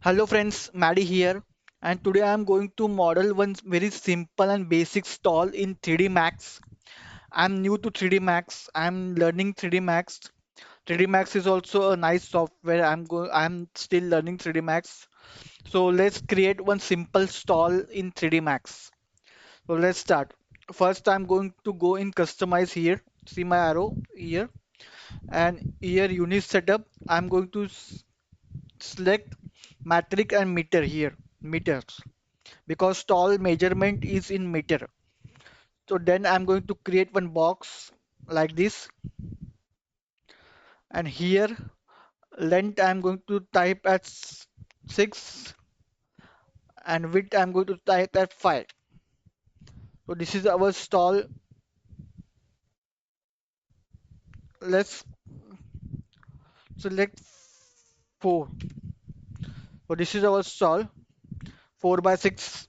Hello friends, Maddie here, and today I am going to model one very simple and basic stall in 3D Max. I'm new to 3D Max. I'm learning 3D Max. 3D Max is also a nice software. I'm still learning 3D Max. So let's create one simple stall in 3D Max. So let's start. First I'm going to go in customize here. See my arrow here, and here unit setup. I'm going to select metric and meter here, meters, because stall measurement is in meter. So then I'm going to create one box like this, and here length I'm going to type at 6 and width I'm going to type at 5. So this is our stall. Let's select 4. So this is our stall, 4 by 6,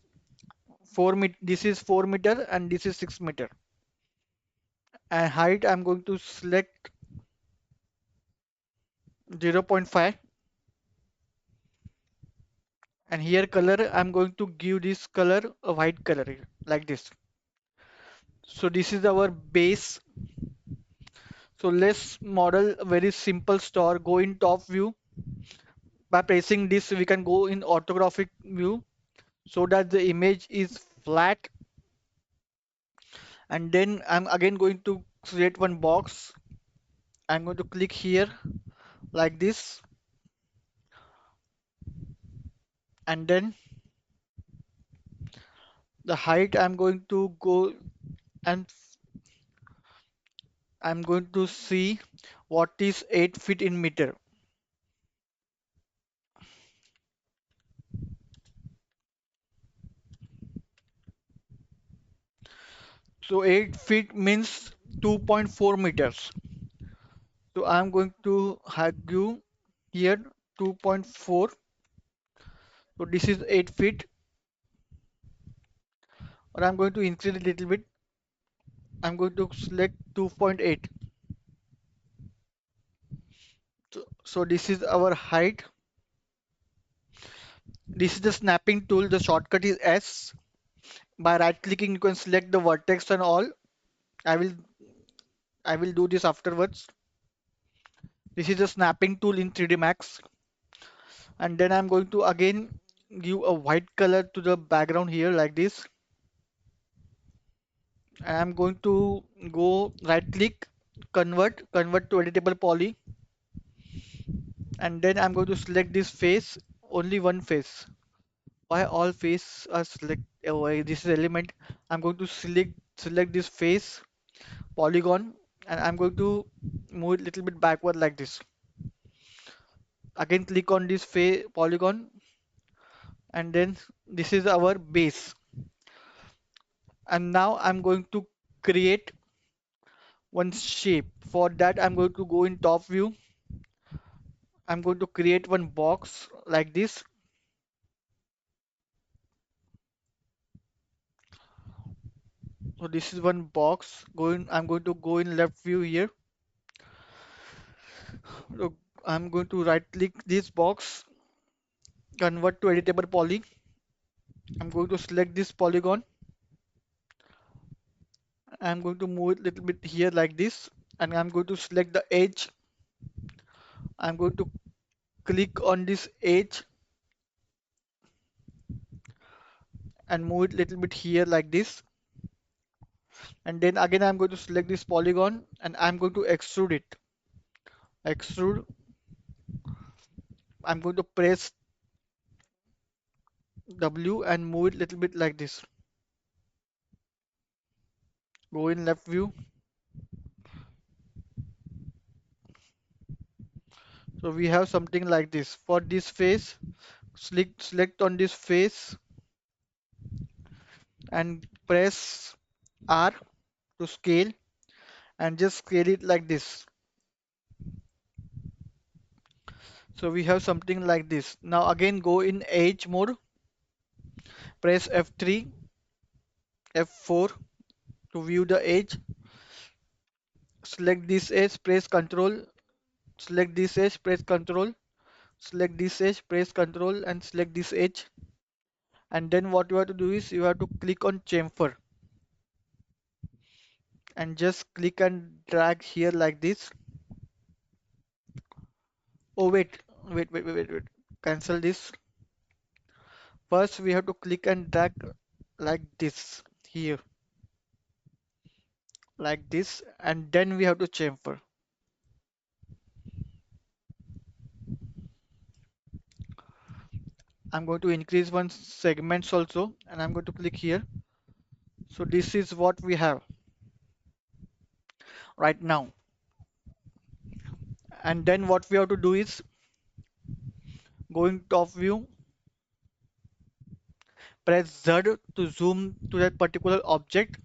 this is 4 meter and this is 6 meter. And height I'm going to select 0.5, and here color I'm going to give this color a white color here, like this. So this is our base. So let's model a very simple store. Go in top view. By pressing this we can go in orthographic view so that the image is flat, and then I'm again going to create one box. I'm going to click here like this, and then the height I'm going to go, and I'm going to see what is 8 feet in meter. So 8 feet means 2.4 meters. So I'm going to argue here 2.4. So this is 8 feet, or I'm going to increase a little bit. I'm going to select 2.8. So this is our height. This is the snapping tool. The shortcut is S. By right clicking, you can select the vertex and all. I will I will do this afterwards. This is the snapping tool in 3D Max. And then I'm going to again give a white color to the background here like this. And I'm going to go right click, convert to editable poly, and then I'm going to select this face, only one face. Why all face are select? Oh, this is element. I'm going to select this face polygon, and I'm going to move it little bit backward like this. Again click on this face polygon, and then this is our base. And now I'm going to create one shape. For that I'm going to go in top view. I'm going to create one box like this. So this is one box. I'm going to go in left view here. So I'm going to right click this box, convert to editable poly. I'm going to select this polygon. I'm going to move it a little bit here like this, and I'm going to select the edge. I'm going to click on this edge and move it a little bit here like this. And then again I'm going to select this polygon and I'm going to extrude it. Extrude. I'm going to press W and move it a little bit like this. Go in left view. So we have something like this. For this face, select on this face and press R to scale, and just scale it like this. So we have something like this. Now again go in edge mode, press F3, F4 to view the edge. Select this edge, press Control. Select this edge, press Control. Select this edge, press Ctrl and select this edge. And then what you have to do is you have to click on chamfer and just click and drag here like this. Oh wait. Cancel this. First we have to click and drag like this here, like this, and then we have to chamfer. I'm going to increase one segments also, and I'm going to click here. So this is what we have right now. And then what we have to do is going top view, press Z to zoom to that particular object,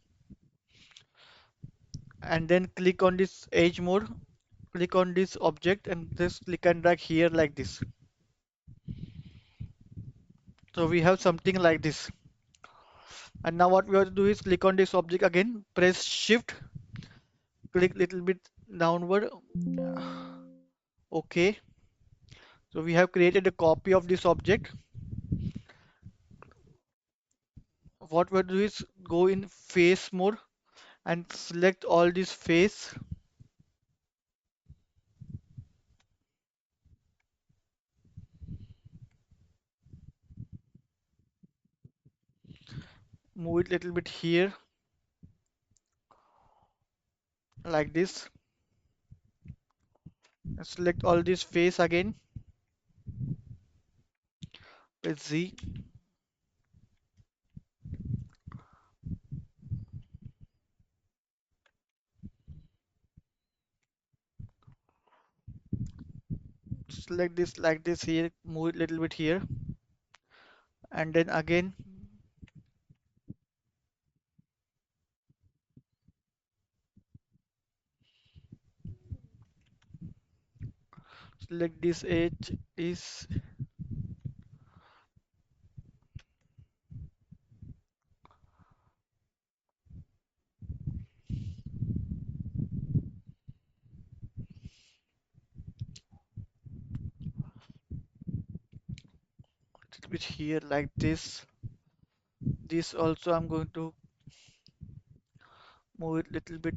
and then click on this edge mode, click on this object and just click and drag here like this. So we have something like this. And now what we have to do is click on this object again, press shift, click little bit downward. Okay. So we have created a copy of this object. What we'll do is go in face mode and select all this face, move it little bit here like this, and select all this face again, press Z, select this like this here, move it little bit here, and then again select this edge is little bit here like this. This also I'm going to move it little bit.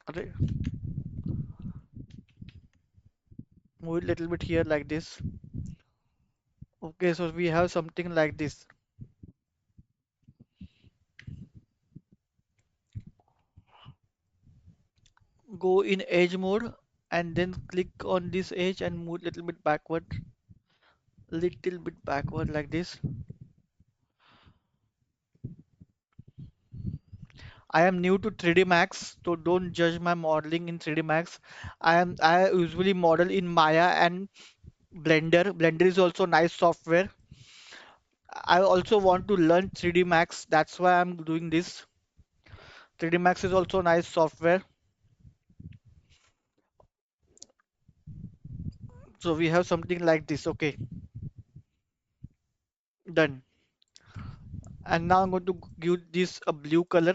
Array, move it little bit here like this. Okay, so we have something like this. Go in edge mode and then click on this edge and move little bit backward like this. I am new to 3D Max, so don't judge my modeling in 3D Max. I usually model in Maya and Blender. Blender is also nice software. I also want to learn 3D Max. That's why I'm doing this. 3D Max is also nice software. So we have something like this. Okay, done. And now I'm going to give this a blue color,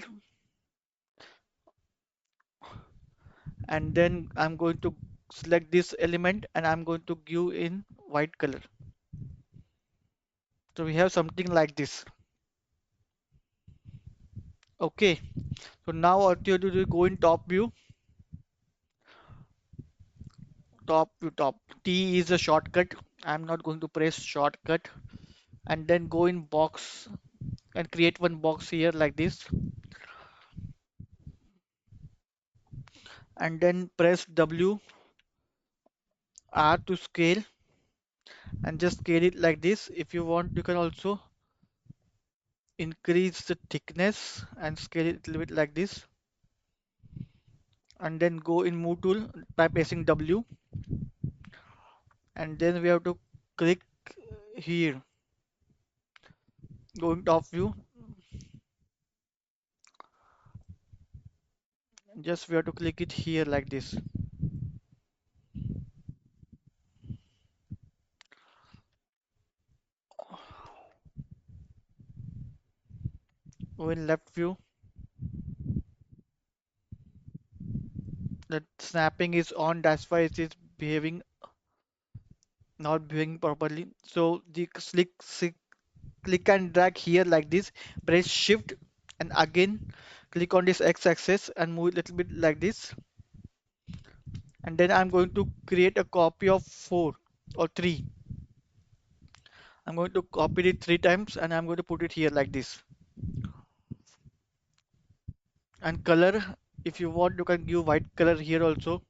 and then I'm going to select this element and I'm going to give in white color. So we have something like this. Okay, so now what you do is go in top view, top. T is a shortcut. I'm not going to press shortcut, and then go in box and create one box here like this, and then press W R to scale and just scale it like this. If you want, you can also increase the thickness and scale it a little bit like this, and then go in move tool by pressing W, and then we have to click here, go in top view, just we have to click it here like this. Go in left view. The snapping is on, that's why it is behaving not behaving properly. So the click and drag here like this, press shift and again click on this x-axis and move it a little bit like this. And then I'm going to create a copy of 4 or 3. I'm going to copy it 3 times and I'm going to put it here like this. And color, if you want, you can give white color here also.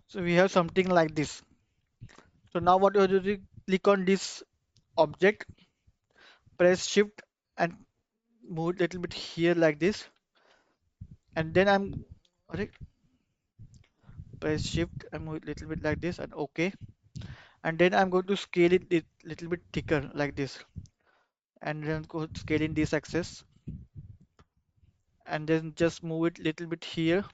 So we have something like this. So now what you do is click on this object, press shift and move it a little bit here like this. And then alright, press shift and move it a little bit like this and okay. And then I'm going to scale it a little bit thicker like this. And then go scale in this axis and then just move it little bit here.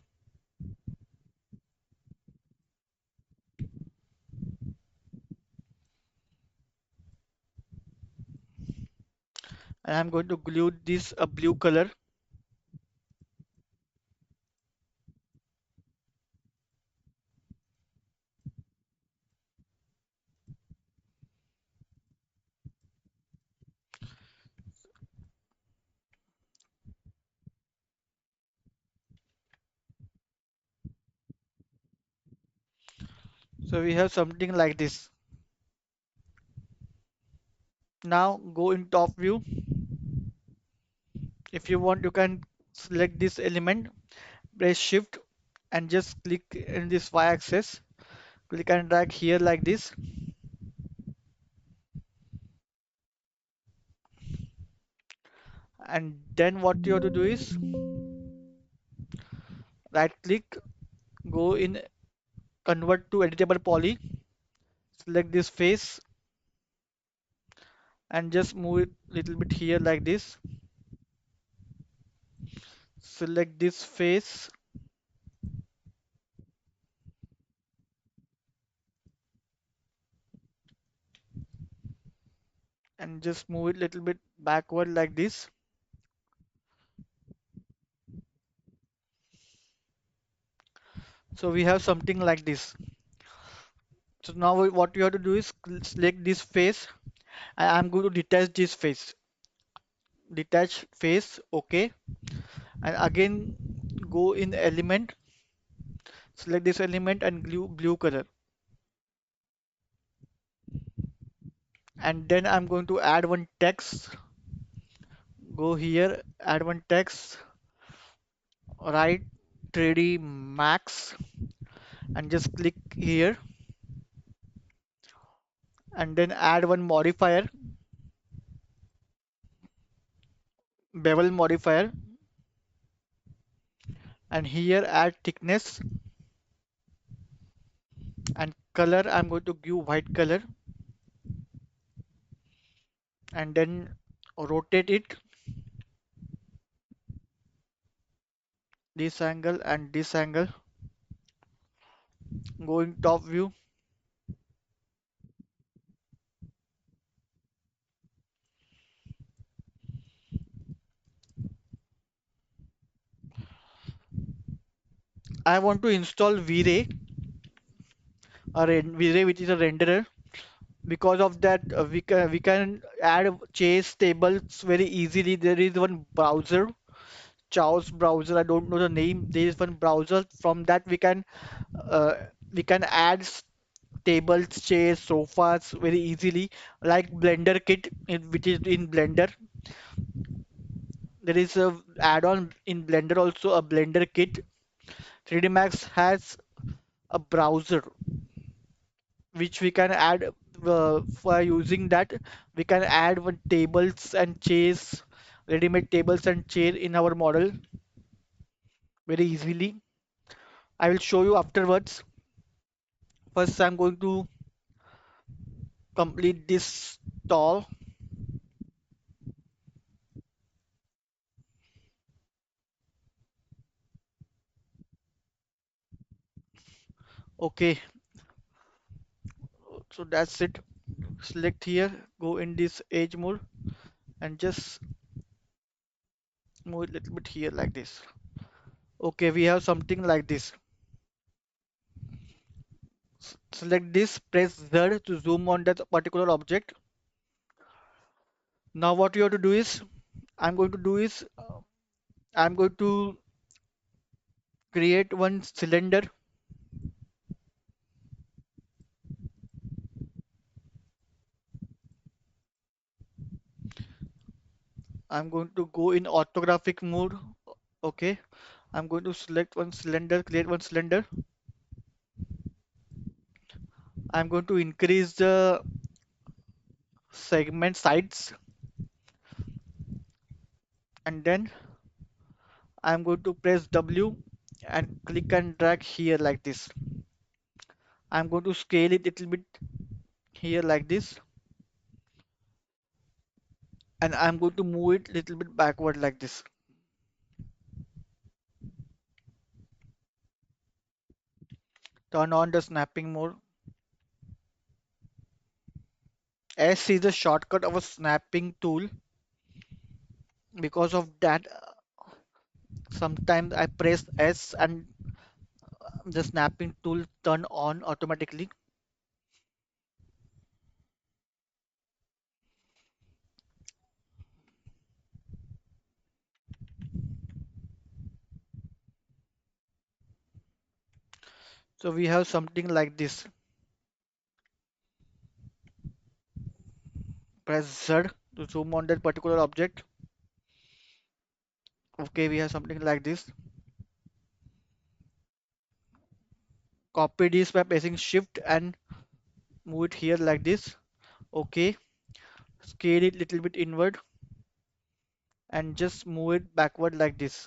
And I'm going to glue this a blue color. So we have something like this. Now go in top view. If you want, you can select this element, press shift and just click in this y-axis. Click and drag here like this. And then what you have to do is right click, go in convert to editable poly, select this face and just move it little bit here like this. Select this face and just move it little bit backward like this. So we have something like this. So now what you have to do is select this face and I'm going to detach this face. Detach face, okay. And again go in element, select this element and glue blue color. And then I'm going to add one text. Go here, add one text, write 3D Max and just click here and then add one modifier, bevel modifier, and here add thickness and color. I'm going to give white color and then rotate it this angle and this angle. Go in top view. I want to install V-Ray, V-Ray which is a renderer. Because of that, we can add chase tables very easily. There is one browser, Chaos browser. I don't know the name. There is one browser. From that uh, we can add tables, chairs, sofas very easily. Like Blender Kit, which is in Blender. There is a add-on in Blender also, a Blender Kit. 3D Max has a browser which we can add for using that we can add one tables and chairs, ready-made tables and chair in our model very easily. I will show you afterwards. First I'm going to complete this stall. Okay, so that's it. Select here, go in this edge mode and just move it a little bit here like this. Okay, we have something like this. Select this, press Z to zoom on that particular object. Now what you have to do is, I'm going to do is, I'm going to create one cylinder. I'm going to go in orthographic mode. Okay, I'm going to select one cylinder, create one cylinder. I'm going to increase the segment sides, and then I'm going to press W and click and drag here like this. I'm going to scale it a little bit here like this, and I'm going to move it a little bit backward like this. Turn on the snapping mode. S is the shortcut of a snapping tool. Because of that, sometimes I press S and the snapping tool turn on automatically. So we have something like this. Press Z to zoom on that particular object. Okay, we have something like this. Copy this by pressing Shift and move it here like this. Okay, scale it little bit inward and just move it backward like this.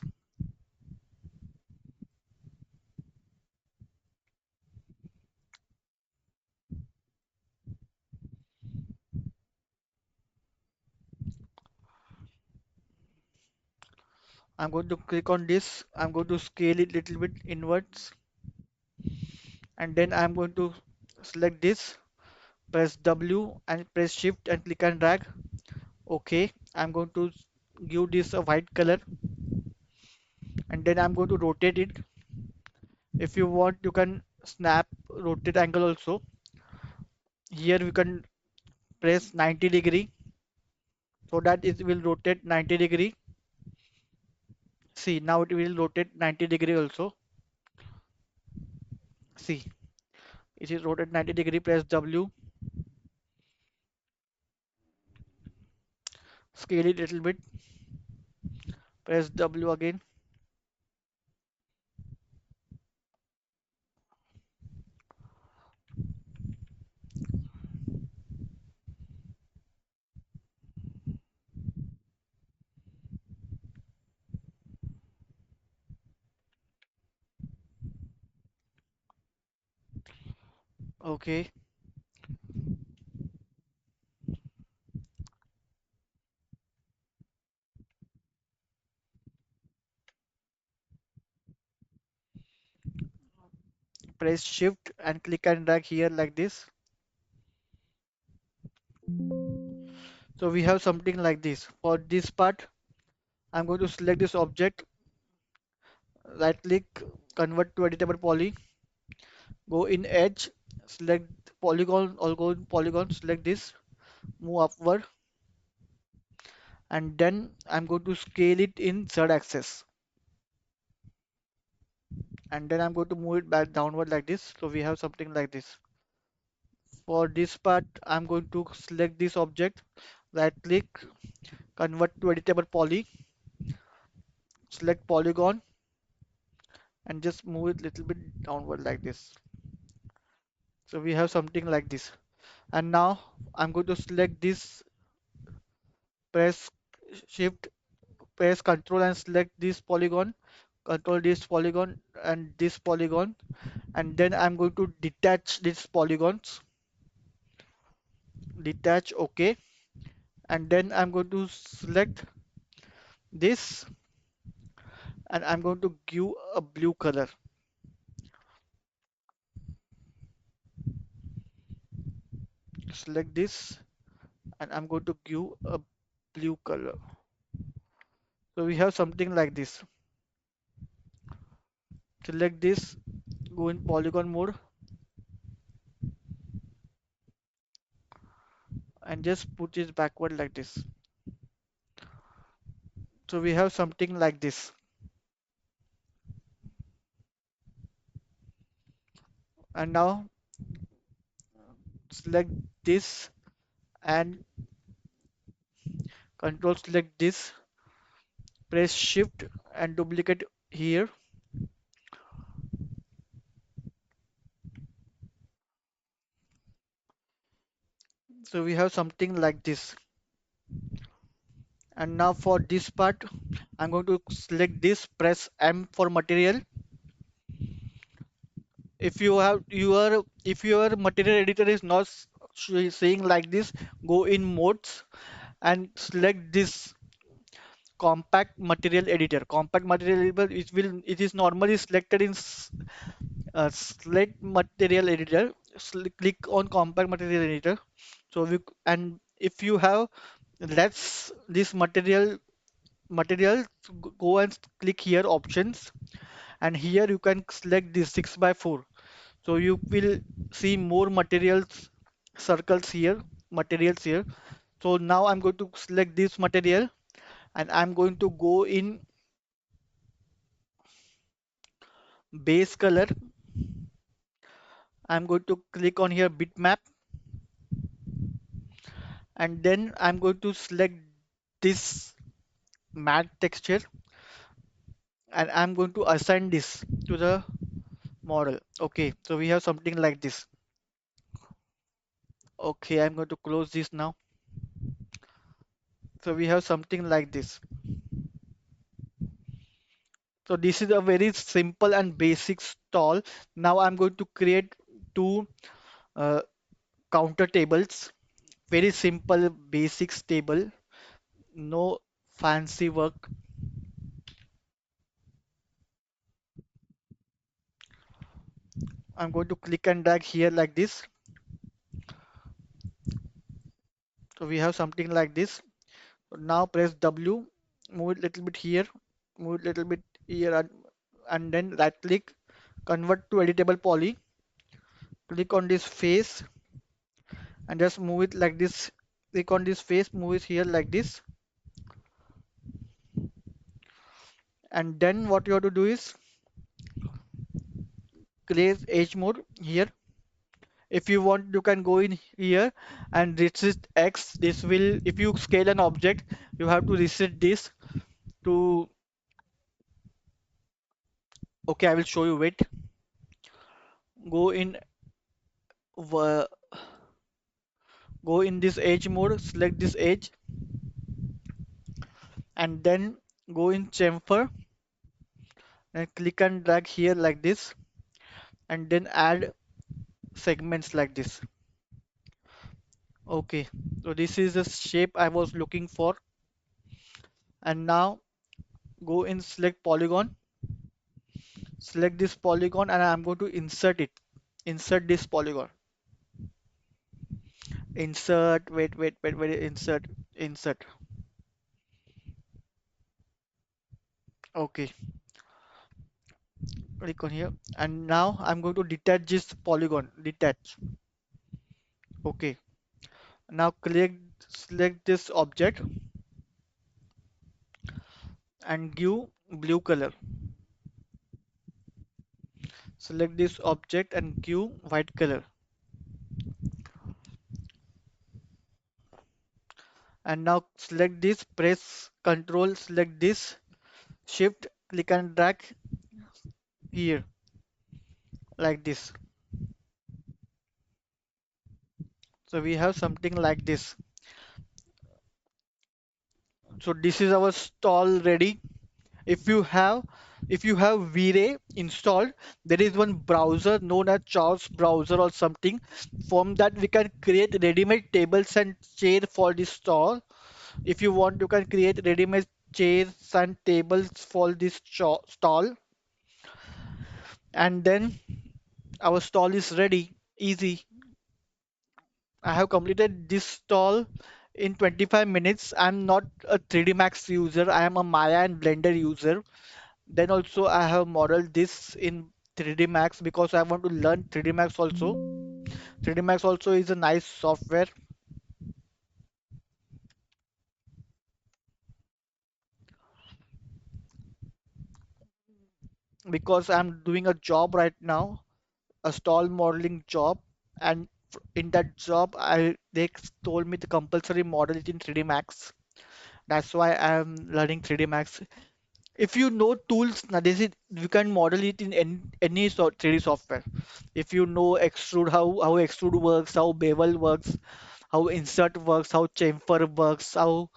I'm going to click on this. I'm going to scale it little bit inwards, and then I'm going to select this, press W and press Shift and click and drag. Okay, I'm going to give this a white color, and then I'm going to rotate it. If you want, you can snap rotate angle also. Here we can press 90 degree so that it will rotate 90 degree. See, now it will rotate 90 degree also. See, it is rotate 90 degree. Press W, scale it a little bit, press W again. Okay, press Shift and click and drag here like this. So we have something like this. For this part, I'm going to select this object, right click, convert to editable poly, go in edge, select polygon, or go in polygon, select this, move upward, and then I'm going to scale it in Z axis, and then I'm going to move it back downward like this. So we have something like this. For this part, I'm going to select this object, right click, convert to editable poly, select polygon, and just move it little bit downward like this. So we have something like this. And now I'm going to select this, press shift, press control and select this polygon, control this polygon and this polygon, and then I'm going to detach these polygons, detach, okay, and then I'm going to select this, and I'm going to give a blue color. select this, and I'm going to give a blue color. So we have something like this. Select this, go in polygon mode, and just put it backward like this. So we have something like this. And now select this and control select this, press shift and duplicate here. So we have something like this. And now for this part, I'm going to select this, press M for material. If you have your if your material editor is not saying like this, go in modes and select this compact material editor. Compact material editor, it is normally selected in select material editor. Click on compact material editor. So and if you have less this material, go and click here options, and here you can select this 6 by 4. So you will see more materials circles here, materials here. So now I'm going to select this material, and I'm going to go in base color. I'm going to click on here bitmap, and then I'm going to select this matte texture, and I'm going to assign this to the model. Okay, so we have something like this. Okay, I'm going to close this now. So we have something like this. So this is a very simple and basic stall. Now I'm going to create two uh, counter tables. Very simple basics table. No fancy work. I'm going to click and drag here like this. So we have something like this. Now press W, move it little bit here, move it little bit here, and then right click, convert to editable poly. Click on this face and just move it like this. Click on this face, move it here like this. And then what you have to do is create edge mode here. If you want, you can go in here and resist X. This will, if you scale an object, you have to reset this to, okay, I will show you. Wait, go in, uh, go in this edge mode, select this edge, and then go in chamfer and click and drag here like this, and then add segments like this. Okay, so this is the shape I was looking for. And now go in select polygon, select this polygon, and I'm going to insert it. Insert this polygon. Insert, wait, insert. Okay, click on here. And now I'm going to detach this polygon. Detach. Okay, now select this object and give blue color. Select this object and give white color. And now select this, press Control, select this, Shift, click and drag here like this. So we have something like this. So this is our stall ready. If you have V-Ray installed, there is one browser known as Charles browser or something. From that we can create ready-made tables and chair for this stall. If you want, you can create ready-made chairs and tables for this stall. And then our stall is ready. Easy. I have completed this stall in 25 minutes. I'm not a 3D Max user. I am a Maya and Blender user. Then also I have modeled this in 3D Max because I want to learn 3D Max also. 3D Max also is a nice software because I'm doing a job right now, a stall modeling job, and in that job they told me to compulsory model it in 3D Max. That's why I'm learning 3D Max. If you know tools, now this is you can model it in any 3D software. If you know extrude, how extrude works, how bevel works, how insert works, how chamfer works, how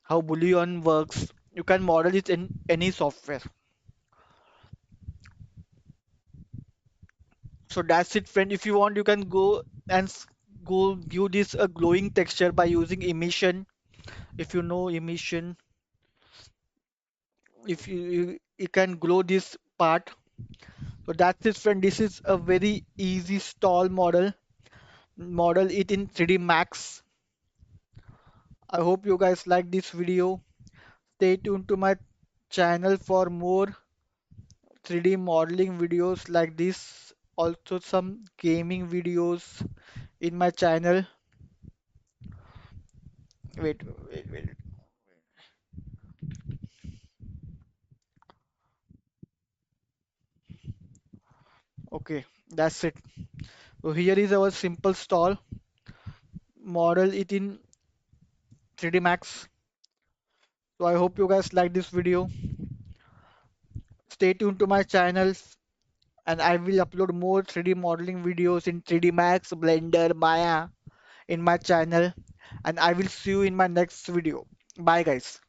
boolean works, you can model it in any software. So that's it, friend. If you want, you can go and go give this a glowing texture by using emission. If you know emission, if you can glow this part. So that's it, friend. This is a very easy stall model. Model it in 3D Max. I hope you guys like this video. Stay tuned to my channel for more 3D modeling videos like this. Also some gaming videos in my channel. Wait. Okay, that's it. So here is our simple stall. Model it in 3D Max. So I hope you guys like this video. Stay tuned to my channel and I will upload more 3D modeling videos in 3D Max, Blender, Maya in my channel. And I will see you in my next video. Bye guys.